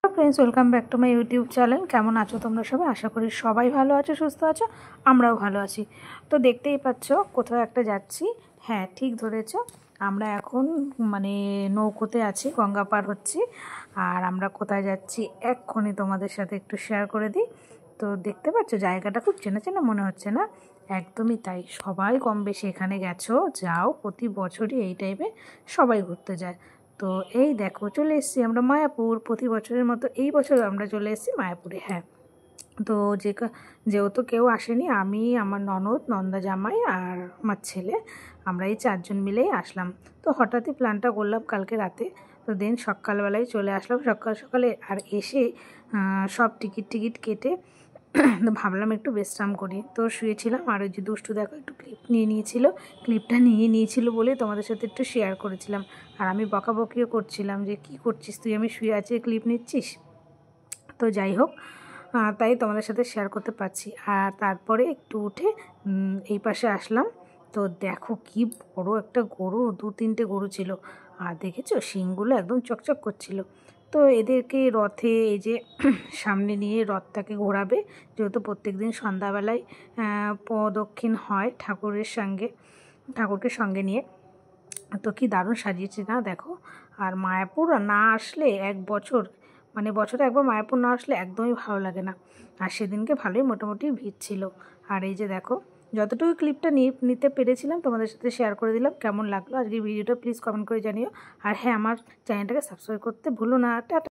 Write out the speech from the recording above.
Friends welcome back to my YouTube channel. केमन आছো তোমরা সবাই? আশা করি সবাই ভালো আছো, সুস্থ আছো, আমরাও ভালো আছি। তো দেখতেই পাচ্ছ কোথাও একটা যাচ্ছি। হ্যাঁ, ঠিক ধরেছ, আমরা এখন মানে নৌকোতে আছি, গঙ্গা পার হচ্ছি। আর আমরা কোথায় যাচ্ছি এক্ষুনি তোমাদের সাথে একটু শেয়ার করে দিই। তো দেখতে পাচ্ছ জায়গাটা খুব চেনা চেনা মনে হচ্ছে না? একদমই তাই, সবাই কম বেশি এখানে গেছো, যাও, প্রতি বছরই এই টাইমে সবাই ঘুরতে যায়। তো এই দেখো চলে এসেছি আমরা মায়াপুর, প্রতি বছরের মতো এই বছর আমরা চলে এসেছি মায়াপুরে। হ্যাঁ, তো যেহেতু কেউ আসেনি, আমি, আমার ননদ, নন্দা জামাই আর আমার ছেলে, আমরা এই চারজন মিলেই আসলাম। তো হঠাৎই প্ল্যানটা করলাম কালকে রাতে। তো দেন সকালবেলায় চলে আসলাম, সকাল সকালে। আর এসে সব টিকিট কেটে ভাবলাম একটু বিশ্রাম করি। তো শুয়েছিলাম, আর ওই যে দুষ্টু দেখো একটু ক্লিপটা নিয়ে নিয়েছিল বলে তোমাদের সাথে একটু শেয়ার করেছিলাম। আর আমি বকাবকিও করছিলাম যে কী করছিস তুই, আমি শুয়ে আছি ক্লিপ নিচ্ছিস। তো যাই হোক, তাই তোমাদের সাথে শেয়ার করতে পারছি। আর তারপরে একটু উঠে এই পাশে আসলাম। তো দেখো কি বড় একটা গরু, 2-3টে গরু ছিল। আর দেখেছো শিংগুলো একদম চকচক করছিল। তো এদেরকে রথে এই যে সামনে নিয়ে রথটাকে ঘোরাবে, যেহেতু প্রত্যেক দিন সন্ধ্যাবেলায় প্রদক্ষিণ হয় ঠাকুরকে সঙ্গে নিয়ে। তো কি দারুণ সাজিয়েছে না দেখো। আর মায়াপুর না আসলে বছরে একবার মায়াপুর না আসলে একদমই ভালো লাগে না। আর সেদিনকে ভালোই মোটামুটি ভিড় ছিল। আর এই যে দেখো, যতটুকু ক্লিপটা নিতে পেরেছিলাম তোমাদের সাথে শেয়ার করে দিলাম। কেমন লাগলো আজকে ভিডিওটা প্লিজ কমেন্ট করে জানিও। আর হ্যাঁ, আমার চ্যানেলটাকে সাবস্ক্রাইব করতে ভুলো না। টাটা।